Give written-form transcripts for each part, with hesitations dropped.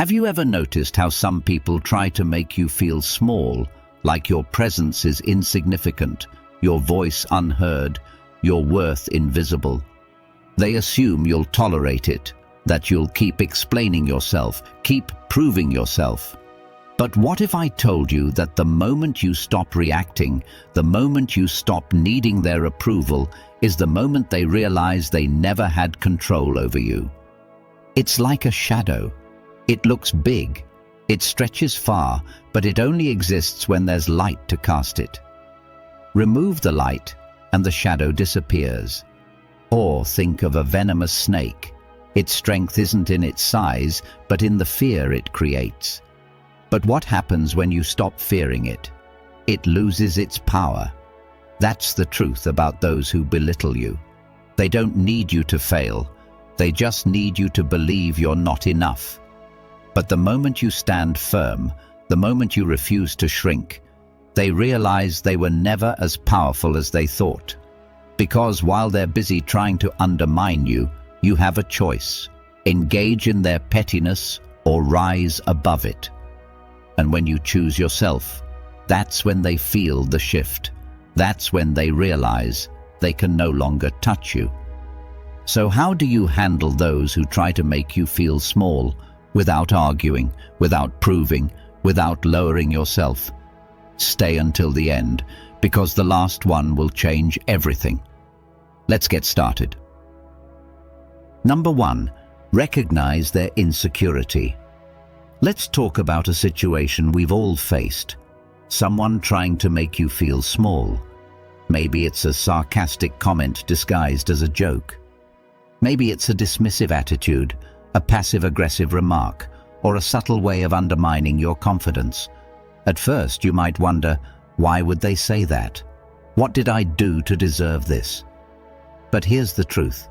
Have you ever noticed how some people try to make you feel small, like your presence is insignificant, your voice unheard, your worth invisible? They assume you'll tolerate it, that you'll keep explaining yourself, keep proving yourself. But what if I told you that the moment you stop reacting, the moment you stop needing their approval, is the moment they realize they never had control over you? It's like a shadow. It looks big, it stretches far, but it only exists when there's light to cast it. Remove the light, and the shadow disappears. Or think of a venomous snake. Its strength isn't in its size, but in the fear it creates. But what happens when you stop fearing it? It loses its power. That's the truth about those who belittle you. They don't need you to fail. They just need you to believe you're not enough. But the moment you stand firm, the moment you refuse to shrink, they realize they were never as powerful as they thought. Because while they're busy trying to undermine you, you have a choice: engage in their pettiness or rise above it. And when you choose yourself, that's when they feel the shift. That's when they realize they can no longer touch you. So how do you handle those who try to make you feel small, without arguing, without proving, without lowering yourself? Stay until the end, because the last one will change everything. Let's get started. Number 1, recognize their insecurity. Let's talk about a situation we've all faced. Someone trying to make you feel small. Maybe it's a sarcastic comment disguised as a joke. Maybe it's a dismissive attitude, a passive-aggressive remark, or a subtle way of undermining your confidence. At first, you might wonder, why would they say that? What did I do to deserve this? But here's the truth.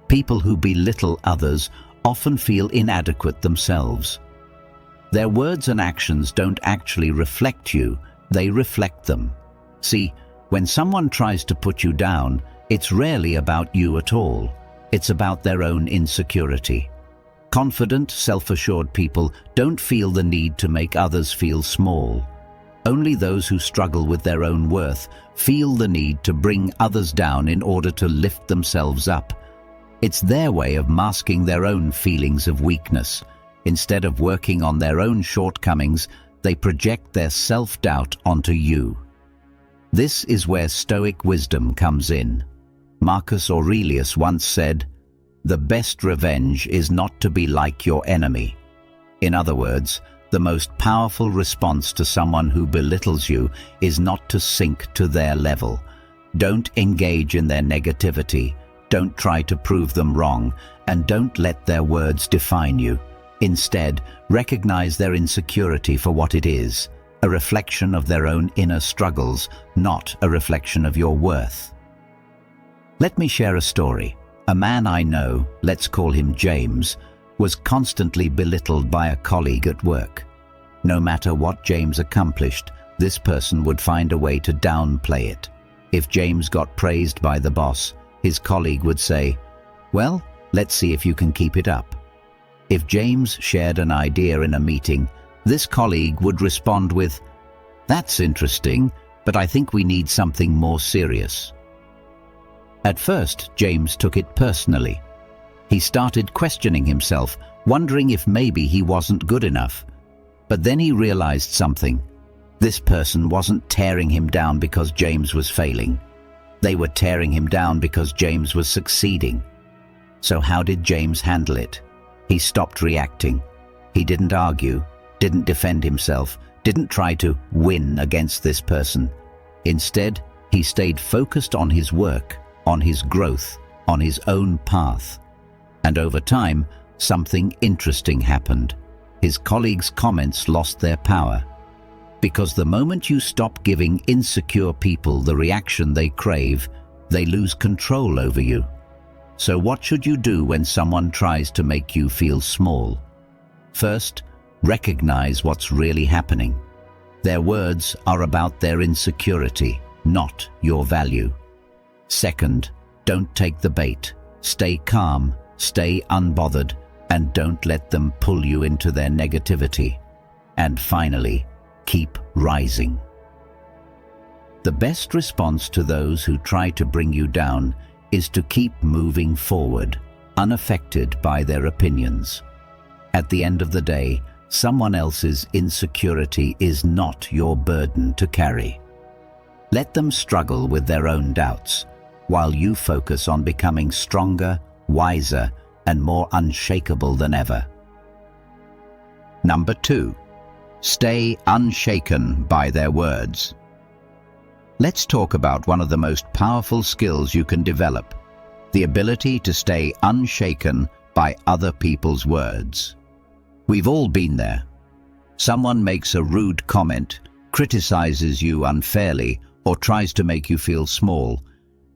People who belittle others often feel inadequate themselves. Their words and actions don't actually reflect you, they reflect them. See, when someone tries to put you down, it's rarely about you at all. It's about their own insecurity. Confident, self-assured people don't feel the need to make others feel small. Only those who struggle with their own worth feel the need to bring others down in order to lift themselves up. It's their way of masking their own feelings of weakness. Instead of working on their own shortcomings, they project their self-doubt onto you. This is where Stoic wisdom comes in. Marcus Aurelius once said, "The best revenge is not to be like your enemy." In other words, the most powerful response to someone who belittles you is not to sink to their level. Don't engage in their negativity, don't try to prove them wrong, and don't let their words define you. Instead, recognize their insecurity for what it is, a reflection of their own inner struggles, not a reflection of your worth. Let me share a story. A man I know, let's call him James, was constantly belittled by a colleague at work. No matter what James accomplished, this person would find a way to downplay it. If James got praised by the boss, his colleague would say, "Well, let's see if you can keep it up." If James shared an idea in a meeting, this colleague would respond with, "That's interesting, but I think we need something more serious." At first, James took it personally. He started questioning himself, wondering if maybe he wasn't good enough. But then he realized something. This person wasn't tearing him down because James was failing. They were tearing him down because James was succeeding. So how did James handle it? He stopped reacting. He didn't argue, didn't defend himself, didn't try to win against this person. Instead, he stayed focused on his work, on his growth, on his own path. And over time, something interesting happened. His colleagues' comments lost their power. Because the moment you stop giving insecure people the reaction they crave, they lose control over you. So what should you do when someone tries to make you feel small? First, recognize what's really happening. Their words are about their insecurity, not your value. Second, don't take the bait. Stay calm, stay unbothered, and don't let them pull you into their negativity. And finally, keep rising. The best response to those who try to bring you down is to keep moving forward, unaffected by their opinions. At the end of the day, someone else's insecurity is not your burden to carry. Let them struggle with their own doubts, while you focus on becoming stronger, wiser, and more unshakable than ever. Number 2. Stay unshaken by their words. Let's talk about one of the most powerful skills you can develop, the ability to stay unshaken by other people's words. We've all been there. Someone makes a rude comment, criticizes you unfairly, or tries to make you feel small,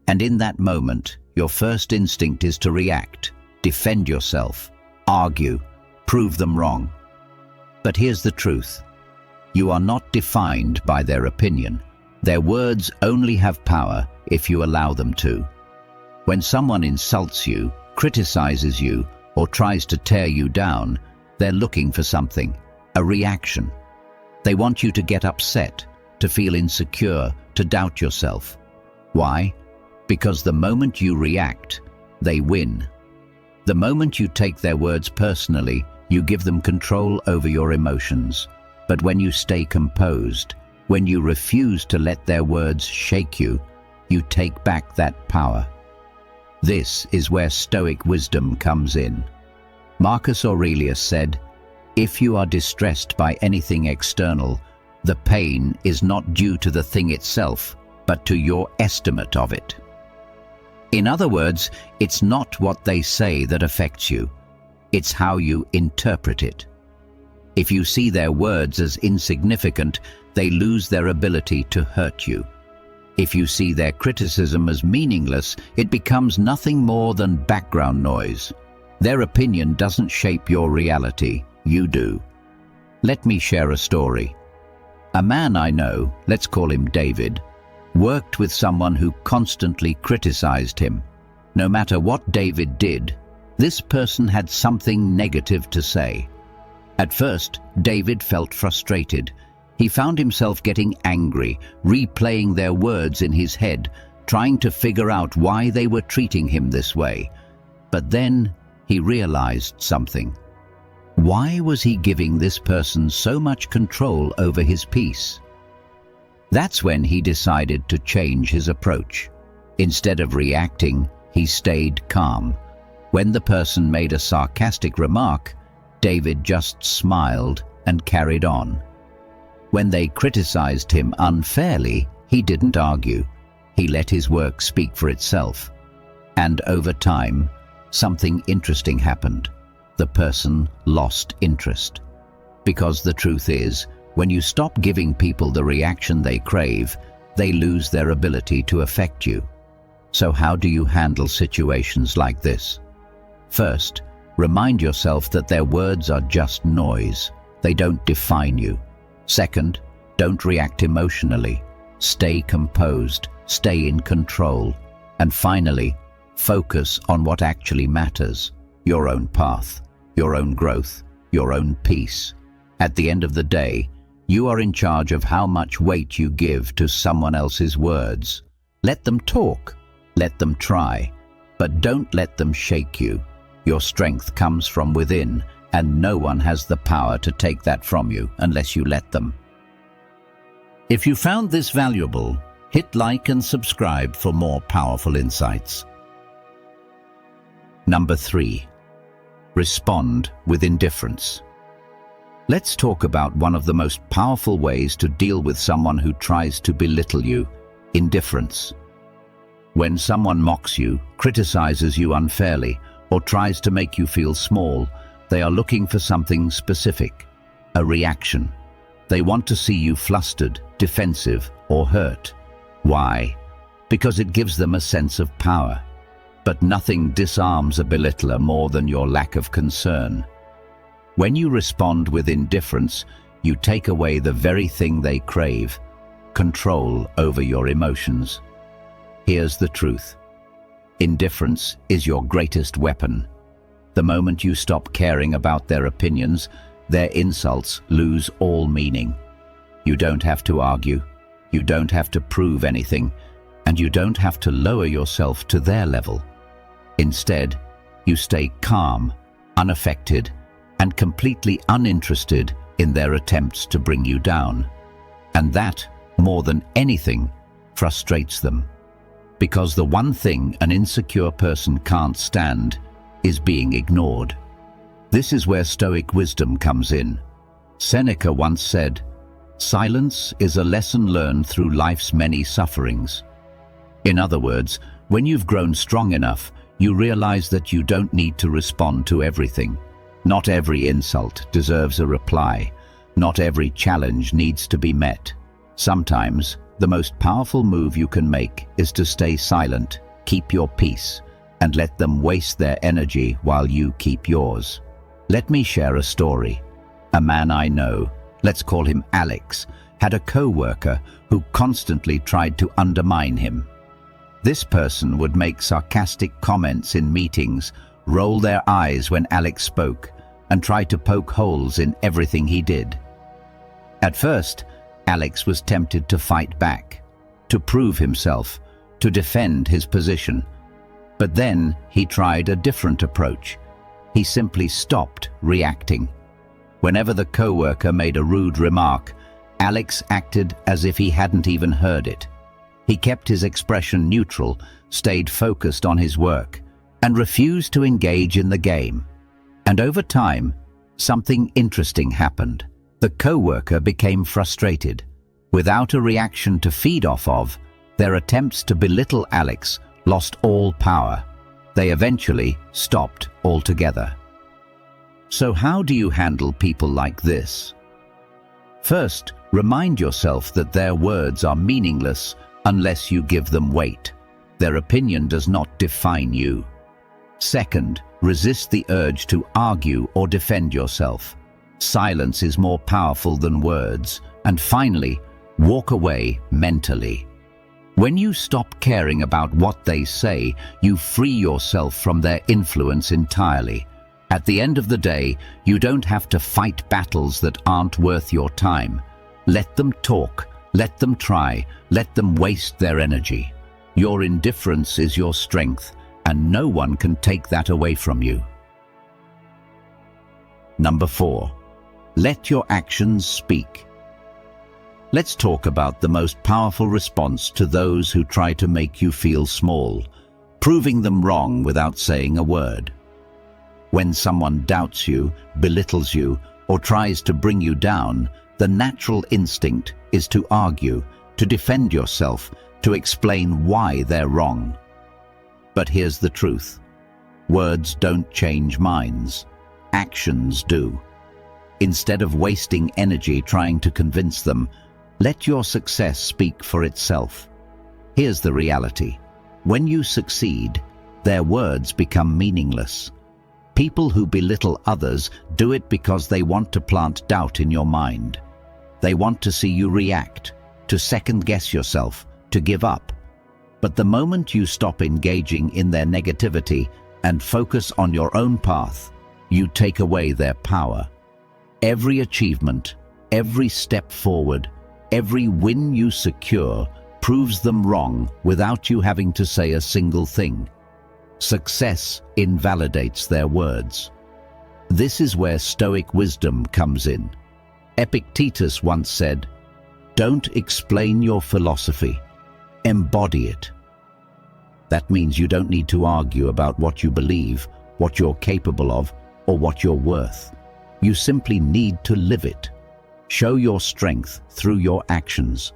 and in that moment, your first instinct is to react, defend yourself, argue, prove them wrong. But here's the truth. You are not defined by their opinion. Their words only have power if you allow them to. When someone insults you, criticizes you, or tries to tear you down, they're looking for something, a reaction. They want you to get upset, to feel insecure, to doubt yourself. Why? Because the moment you react, they win. The moment you take their words personally, you give them control over your emotions. But when you stay composed, when you refuse to let their words shake you, you take back that power. This is where Stoic wisdom comes in. Marcus Aurelius said, "If you are distressed by anything external, the pain is not due to the thing itself, but to your estimate of it." In other words, it's not what they say that affects you. It's how you interpret it. If you see their words as insignificant, they lose their ability to hurt you. If you see their criticism as meaningless, it becomes nothing more than background noise. Their opinion doesn't shape your reality, you do. Let me share a story. A man I know, let's call him David, worked with someone who constantly criticized him. No matter what David did, this person had something negative to say. At first, David felt frustrated. He found himself getting angry, replaying their words in his head, trying to figure out why they were treating him this way. But then he realized something. Why was he giving this person so much control over his peace? That's when he decided to change his approach. Instead of reacting, he stayed calm. When the person made a sarcastic remark, David just smiled and carried on. When they criticized him unfairly, he didn't argue. He let his work speak for itself. And over time, something interesting happened. The person lost interest. Because the truth is, when you stop giving people the reaction they crave, they lose their ability to affect you. So how do you handle situations like this? First, remind yourself that their words are just noise. They don't define you. Second, don't react emotionally. Stay composed, stay in control. And finally, focus on what actually matters: your own path, your own growth, your own peace. At the end of the day, you are in charge of how much weight you give to someone else's words. Let them talk, let them try, but don't let them shake you. Your strength comes from within, and no one has the power to take that from you unless you let them. If you found this valuable, hit like and subscribe for more powerful insights. Number 3. Respond with indifference. Let's talk about one of the most powerful ways to deal with someone who tries to belittle you: indifference. When someone mocks you, criticizes you unfairly, or tries to make you feel small, they are looking for something specific, a reaction. They want to see you flustered, defensive, or hurt. Why? Because it gives them a sense of power. But nothing disarms a belittler more than your lack of concern. When you respond with indifference, you take away the very thing they crave: control over your emotions. Here's the truth. Indifference is your greatest weapon. The moment you stop caring about their opinions, their insults lose all meaning. You don't have to argue, you don't have to prove anything, and you don't have to lower yourself to their level. Instead, you stay calm, unaffected, and completely uninterested in their attempts to bring you down. And that, more than anything, frustrates them. Because the one thing an insecure person can't stand is being ignored. This is where Stoic wisdom comes in. Seneca once said, "Silence is a lesson learned through life's many sufferings." In other words, when you've grown strong enough, you realize that you don't need to respond to everything. Not every insult deserves a reply. Not every challenge needs to be met. Sometimes, the most powerful move you can make is to stay silent, keep your peace, and let them waste their energy while you keep yours. Let me share a story. A man I know, let's call him Alex, had a co-worker who constantly tried to undermine him. This person would make sarcastic comments in meetings, roll their eyes when Alex spoke, and try to poke holes in everything he did. At first, Alex was tempted to fight back, to prove himself, to defend his position. But then he tried a different approach. He simply stopped reacting. Whenever the co-worker made a rude remark, Alex acted as if he hadn't even heard it. He kept his expression neutral, stayed focused on his work, and refused to engage in the game. And over time, something interesting happened. The co-worker became frustrated. Without a reaction to feed off of, their attempts to belittle Alex lost all power. They eventually stopped altogether. So how do you handle people like this? First, remind yourself that their words are meaningless unless you give them weight. Their opinion does not define you. Second, resist the urge to argue or defend yourself. Silence is more powerful than words. And finally, walk away mentally. When you stop caring about what they say, you free yourself from their influence entirely. At the end of the day, you don't have to fight battles that aren't worth your time. Let them talk, let them try, let them waste their energy. Your indifference is your strength, and no one can take that away from you. Number 4. Let your actions speak. Let's talk about the most powerful response to those who try to make you feel small, proving them wrong without saying a word. When someone doubts you, belittles you, or tries to bring you down, the natural instinct is to argue, to defend yourself, to explain why they're wrong. But here's the truth. Words don't change minds. Actions do. Instead of wasting energy trying to convince them, let your success speak for itself. Here's the reality. When you succeed, their words become meaningless. People who belittle others do it because they want to plant doubt in your mind. They want to see you react, to second-guess yourself, to give up. But the moment you stop engaging in their negativity and focus on your own path, you take away their power. Every achievement, every step forward, every win you secure proves them wrong without you having to say a single thing. Success invalidates their words. This is where Stoic wisdom comes in. Epictetus once said, "Don't explain your philosophy, embody it." That means you don't need to argue about what you believe, what you're capable of, or what you're worth. You simply need to live it. Show your strength through your actions.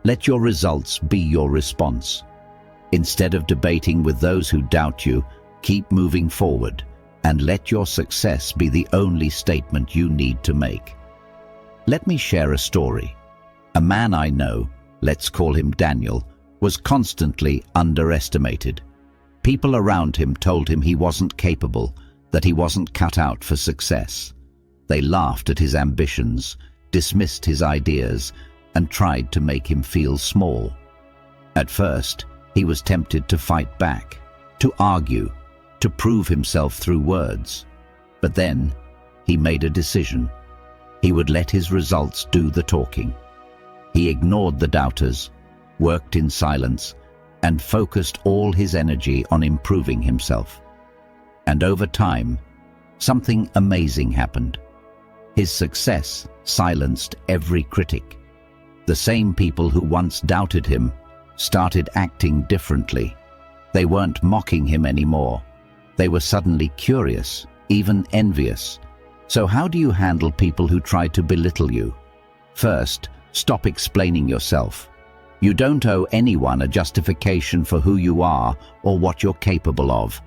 Let your results be your response. Instead of debating with those who doubt you, keep moving forward and let your success be the only statement you need to make. Let me share a story. A man I know, let's call him Daniel, was constantly underestimated. People around him told him he wasn't capable, that he wasn't cut out for success. They laughed at his ambitions, dismissed his ideas, and tried to make him feel small. At first, he was tempted to fight back, to argue, to prove himself through words. But then, he made a decision. He would let his results do the talking. He ignored the doubters, worked in silence, and focused all his energy on improving himself. And over time, something amazing happened. His success silenced every critic. The same people who once doubted him started acting differently. They weren't mocking him anymore. They were suddenly curious, even envious. So how do you handle people who try to belittle you? First, stop explaining yourself. You don't owe anyone a justification for who you are or what you're capable of.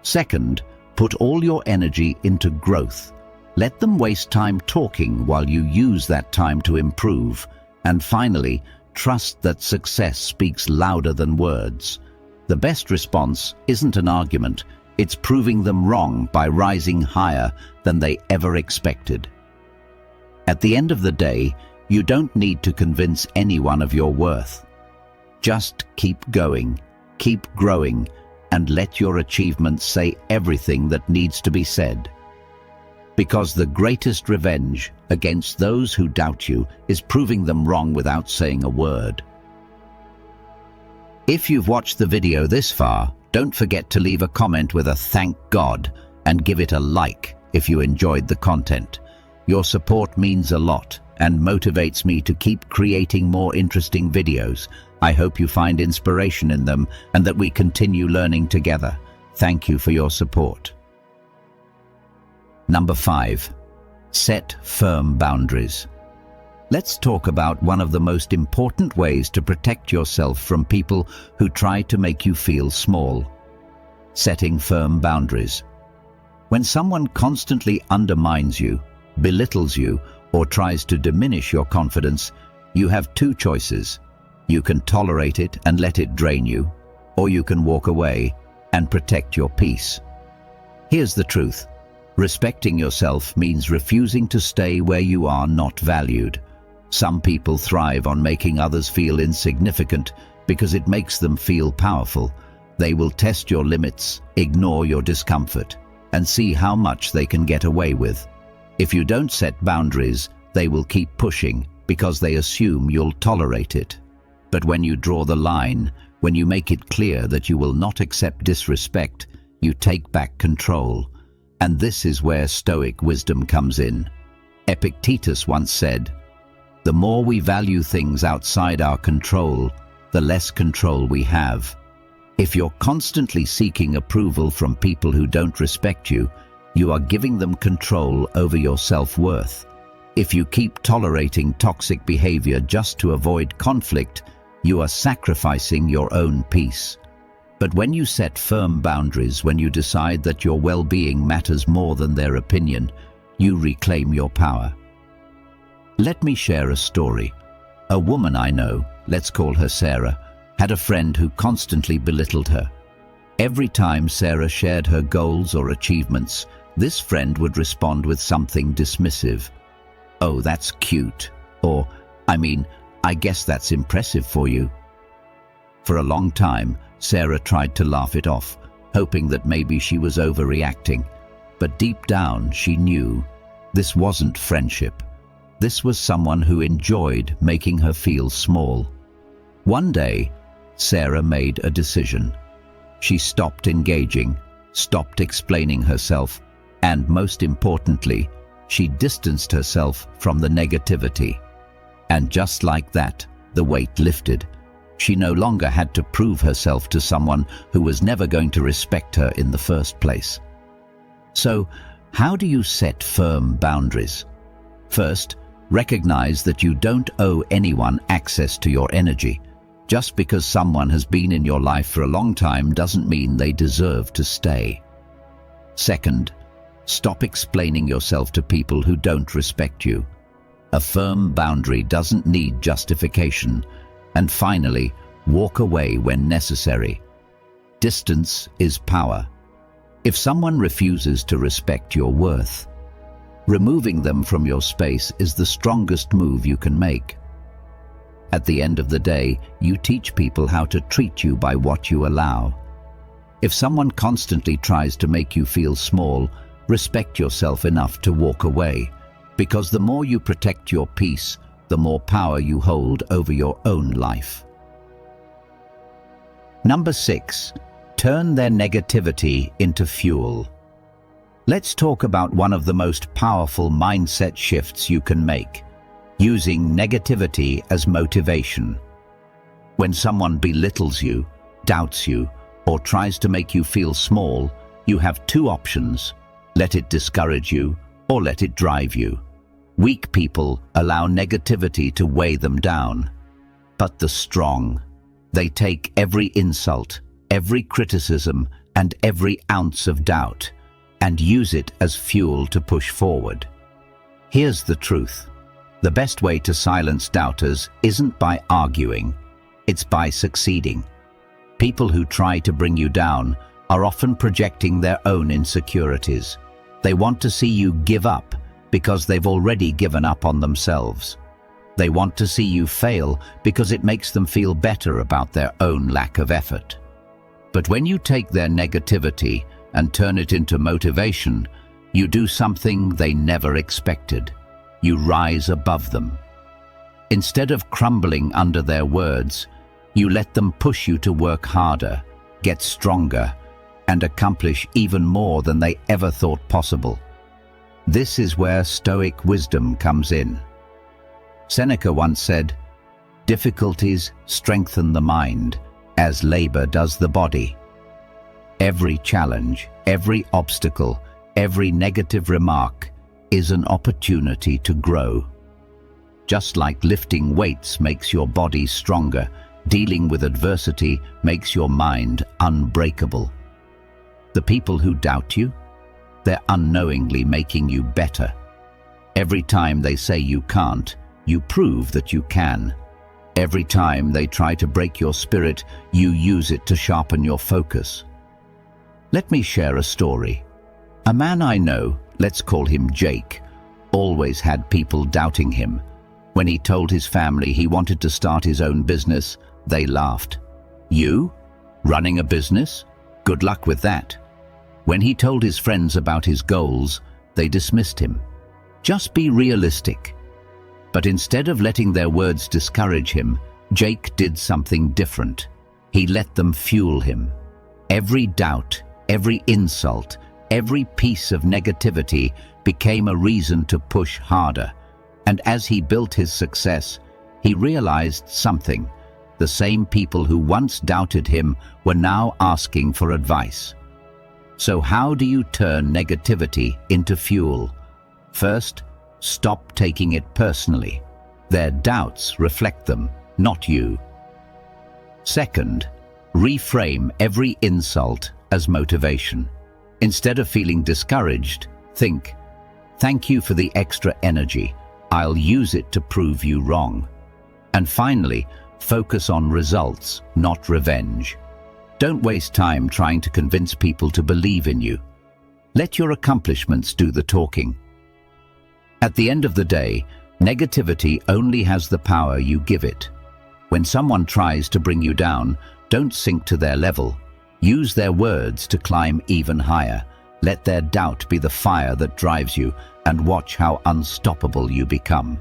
Second, put all your energy into growth. Let them waste time talking while you use that time to improve. And finally, trust that success speaks louder than words. The best response isn't an argument, it's proving them wrong by rising higher than they ever expected. At the end of the day, you don't need to convince anyone of your worth. Just keep going, keep growing, and let your achievements say everything that needs to be said. Because the greatest revenge against those who doubt you is proving them wrong without saying a word. If you've watched the video this far, don't forget to leave a comment with a thank God and give it a like if you enjoyed the content. Your support means a lot and motivates me to keep creating more interesting videos. I hope you find inspiration in them and that we continue learning together. Thank you for your support. Number 5. Set firm boundaries. Let's talk about one of the most important ways to protect yourself from people who try to make you feel small. Setting firm boundaries. When someone constantly undermines you, belittles you, or tries to diminish your confidence, you have two choices. You can tolerate it and let it drain you, or you can walk away and protect your peace. Here's the truth. Respecting yourself means refusing to stay where you are not valued. Some people thrive on making others feel insignificant because it makes them feel powerful. They will test your limits, ignore your discomfort, and see how much they can get away with. If you don't set boundaries, they will keep pushing because they assume you'll tolerate it. But when you draw the line, when you make it clear that you will not accept disrespect, you take back control. And this is where Stoic wisdom comes in. Epictetus once said, "The more we value things outside our control, the less control we have." If you're constantly seeking approval from people who don't respect you, you are giving them control over your self-worth. If you keep tolerating toxic behavior just to avoid conflict, you are sacrificing your own peace. But when you set firm boundaries, when you decide that your well-being matters more than their opinion, you reclaim your power. Let me share a story. A woman I know, let's call her Sarah, had a friend who constantly belittled her. Every time Sarah shared her goals or achievements, this friend would respond with something dismissive. "Oh, that's cute," or, I guess that's impressive for you." For a long time, Sarah tried to laugh it off, hoping that maybe she was overreacting. But deep down, she knew this wasn't friendship. This was someone who enjoyed making her feel small. One day, Sarah made a decision. She stopped engaging, stopped explaining herself, and most importantly, she distanced herself from the negativity. And just like that, the weight lifted. She no longer had to prove herself to someone who was never going to respect her in the first place. So, how do you set firm boundaries? First, recognize that you don't owe anyone access to your energy. Just because someone has been in your life for a long time doesn't mean they deserve to stay. Second, stop explaining yourself to people who don't respect you. A firm boundary doesn't need justification. And finally, walk away when necessary. Distance is power. If someone refuses to respect your worth, removing them from your space is the strongest move you can make. At the end of the day, you teach people how to treat you by what you allow. If someone constantly tries to make you feel small, respect yourself enough to walk away, because the more you protect your peace, the more power you hold over your own life. Number 6. Turn their negativity into fuel. Let's talk about one of the most powerful mindset shifts you can make: using negativity as motivation. When someone belittles you, doubts you, or tries to make you feel small, you have two options: let it discourage you, or let it drive you. Weak people allow negativity to weigh them down. But the strong, they take every insult, every criticism, and every ounce of doubt, and use it as fuel to push forward. Here's the truth. The best way to silence doubters isn't by arguing, it's by succeeding. People who try to bring you down are often projecting their own insecurities. They want to see you give up because they've already given up on themselves. They want to see you fail because it makes them feel better about their own lack of effort. But when you take their negativity and turn it into motivation, you do something they never expected. You rise above them. Instead of crumbling under their words, you let them push you to work harder, get stronger, and accomplish even more than they ever thought possible. This is where Stoic wisdom comes in. Seneca once said, "Difficulties strengthen the mind, as labor does the body." Every challenge, every obstacle, every negative remark is an opportunity to grow. Just like lifting weights makes your body stronger, dealing with adversity makes your mind unbreakable. The people who doubt you, they're unknowingly making you better. Every time they say you can't, you prove that you can. Every time they try to break your spirit, you use it to sharpen your focus. Let me share a story. A man I know, let's call him Jake, always had people doubting him. When he told his family he wanted to start his own business, they laughed. "You? Running a business? Good luck with that." When he told his friends about his goals, they dismissed him. Just be realistic. But instead of letting their words discourage him, Jake did something different. He let them fuel him. Every doubt, every insult, every piece of negativity became a reason to push harder. And as he built his success, he realized something. The same people who once doubted him were now asking for advice. So how do you turn negativity into fuel? First, stop taking it personally. Their doubts reflect them, not you. Second, reframe every insult as motivation. Instead of feeling discouraged, think, "Thank you for the extra energy. I'll use it to prove you wrong." And finally, focus on results, not revenge. Don't waste time trying to convince people to believe in you. Let your accomplishments do the talking. At the end of the day, negativity only has the power you give it. When someone tries to bring you down, don't sink to their level. Use their words to climb even higher. Let their doubt be the fire that drives you, and watch how unstoppable you become.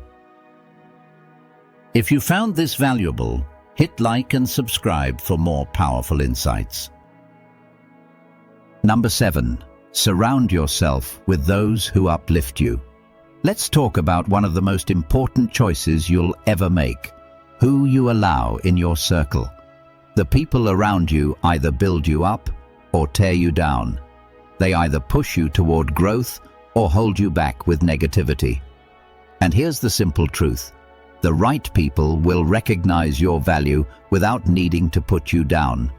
If you found this valuable, hit like and subscribe for more powerful insights. Number 7. Surround yourself with those who uplift you. Let's talk about one of the most important choices you'll ever make: who you allow in your circle. The people around you either build you up or tear you down. They either push you toward growth or hold you back with negativity. And here's the simple truth: the right people will recognize your value without needing to put you down.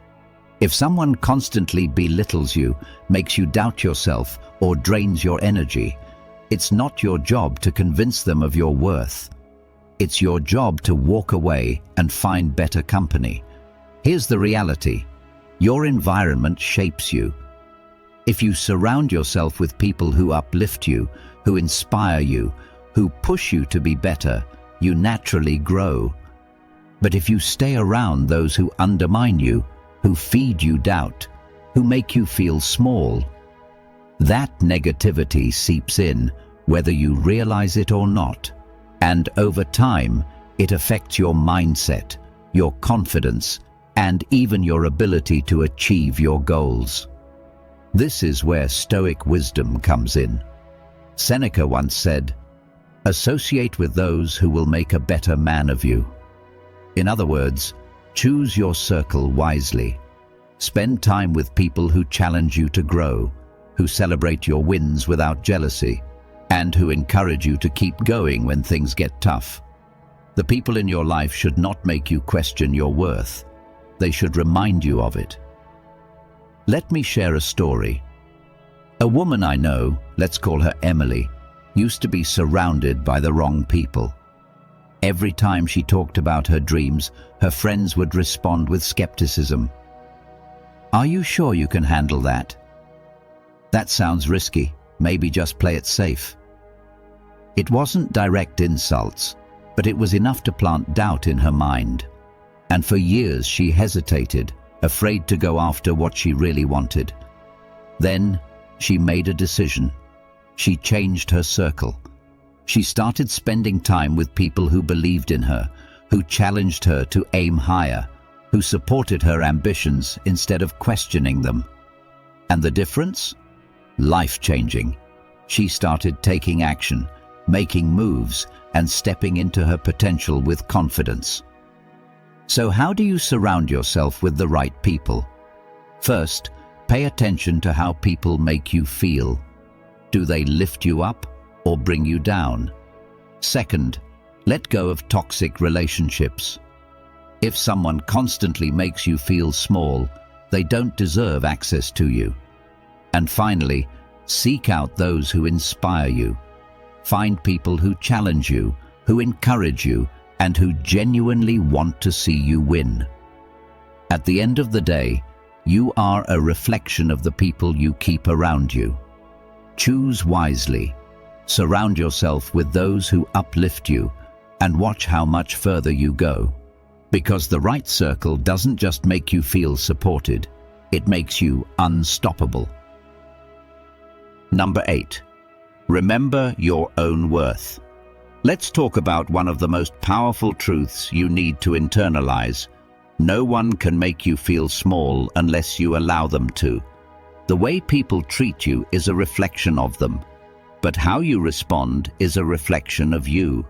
If someone constantly belittles you, makes you doubt yourself, or drains your energy, it's not your job to convince them of your worth. It's your job to walk away and find better company. Here's the reality: your environment shapes you. If you surround yourself with people who uplift you, who inspire you, who push you to be better, you naturally grow. But if you stay around those who undermine you, who feed you doubt, who make you feel small. That negativity seeps in, whether you realize it or not, and over time, it affects your mindset, your confidence, and even your ability to achieve your goals. This is where Stoic wisdom comes in. Seneca once said, "Associate with those who will make a better man of you." In other words, choose your circle wisely. Spend time with people who challenge you to grow, who celebrate your wins without jealousy, and who encourage you to keep going when things get tough. The people in your life should not make you question your worth. They should remind you of it. Let me share a story. A woman I know, let's call her Emily, used to be surrounded by the wrong people. Every time she talked about her dreams, her friends would respond with skepticism. "Are you sure you can handle that? That sounds risky. Maybe just play it safe." It wasn't direct insults, but it was enough to plant doubt in her mind. And for years she hesitated, afraid to go after what she really wanted. Then she made a decision. She changed her circle. She started spending time with people who believed in her, who challenged her to aim higher, who supported her ambitions instead of questioning them. And the difference? Life-changing. She started taking action, making moves, and stepping into her potential with confidence. So how do you surround yourself with the right people? First, pay attention to how people make you feel. Do they lift you up or bring you down? Second, let go of toxic relationships. If someone constantly makes you feel small, they don't deserve access to you. And finally, seek out those who inspire you. Find people who challenge you, who encourage you, and who genuinely want to see you win. At the end of the day, you are a reflection of the people you keep around you. Choose wisely. Surround yourself with those who uplift you, and watch how much further you go. Because the right circle doesn't just make you feel supported, it makes you unstoppable. Number 8. Remember your own worth. Let's talk about one of the most powerful truths you need to internalize. No one can make you feel small unless you allow them to. The way people treat you is a reflection of them, but how you respond is a reflection of you.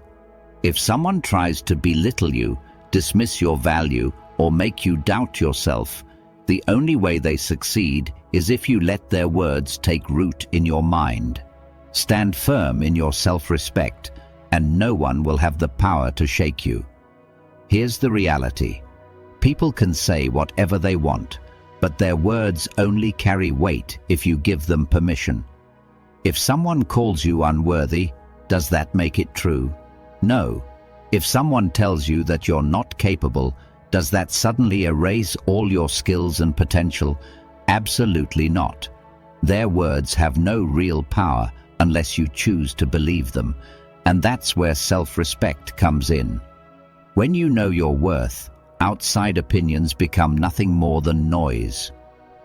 If someone tries to belittle you, dismiss your value, or make you doubt yourself, the only way they succeed is if you let their words take root in your mind. Stand firm in your self-respect, and no one will have the power to shake you. Here's the reality. People can say whatever they want, but their words only carry weight if you give them permission. If someone calls you unworthy, does that make it true? No. If someone tells you that you're not capable, does that suddenly erase all your skills and potential? Absolutely not. Their words have no real power unless you choose to believe them, and that's where self-respect comes in. When you know your worth, outside opinions become nothing more than noise.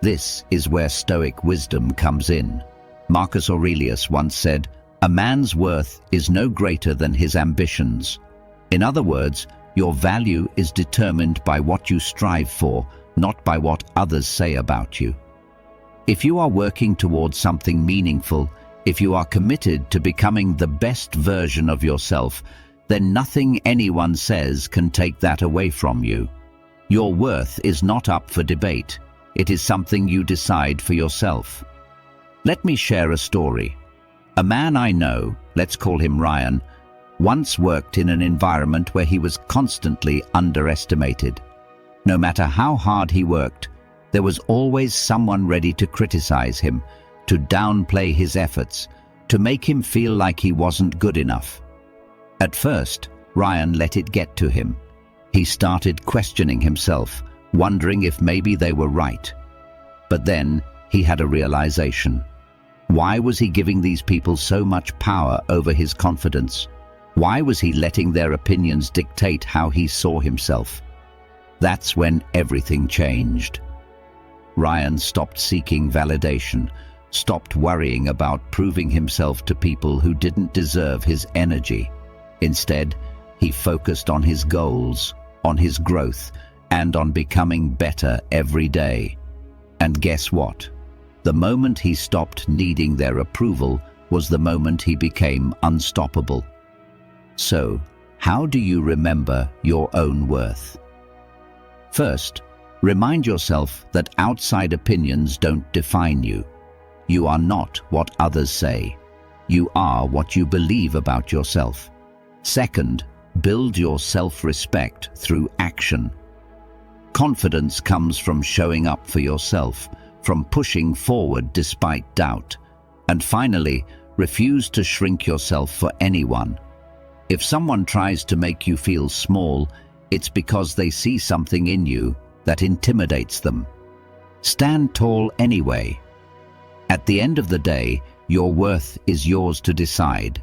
This is where Stoic wisdom comes in. Marcus Aurelius once said, "A man's worth is no greater than his ambitions." In other words, your value is determined by what you strive for, not by what others say about you. If you are working towards something meaningful, if you are committed to becoming the best version of yourself, then nothing anyone says can take that away from you. Your worth is not up for debate. It is something you decide for yourself. Let me share a story. A man I know, let's call him Ryan, once worked in an environment where he was constantly underestimated. No matter how hard he worked, there was always someone ready to criticize him, to downplay his efforts, to make him feel like he wasn't good enough. At first, Ryan let it get to him. He started questioning himself, wondering if maybe they were right. But then he had a realization. Why was he giving these people so much power over his confidence? Why was he letting their opinions dictate how he saw himself? That's when everything changed. Ryan stopped seeking validation, stopped worrying about proving himself to people who didn't deserve his energy. Instead, he focused on his goals, on his growth, and on becoming better every day. And guess what? The moment he stopped needing their approval was the moment he became unstoppable. So, how do you remember your own worth? First, remind yourself that outside opinions don't define you. You are not what others say. You are what you believe about yourself. Second, build your self-respect through action. Confidence comes from showing up for yourself, from pushing forward despite doubt. And finally, refuse to shrink yourself for anyone. If someone tries to make you feel small, it's because they see something in you that intimidates them. Stand tall anyway. At the end of the day, your worth is yours to decide.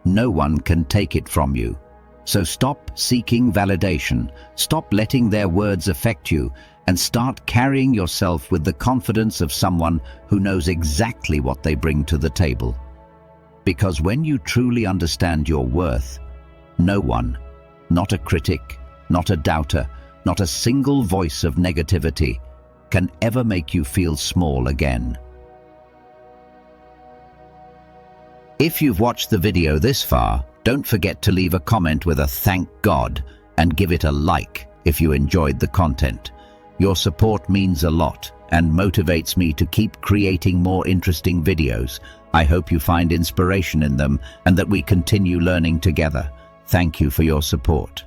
No one can take it from you. So stop seeking validation, stop letting their words affect you, and start carrying yourself with the confidence of someone who knows exactly what they bring to the table. Because when you truly understand your worth, no one, not a critic, not a doubter, not a single voice of negativity, can ever make you feel small again. If you've watched the video this far, don't forget to leave a comment with a thank God and give it a like if you enjoyed the content. Your support means a lot and motivates me to keep creating more interesting videos. I hope you find inspiration in them and that we continue learning together. Thank you for your support.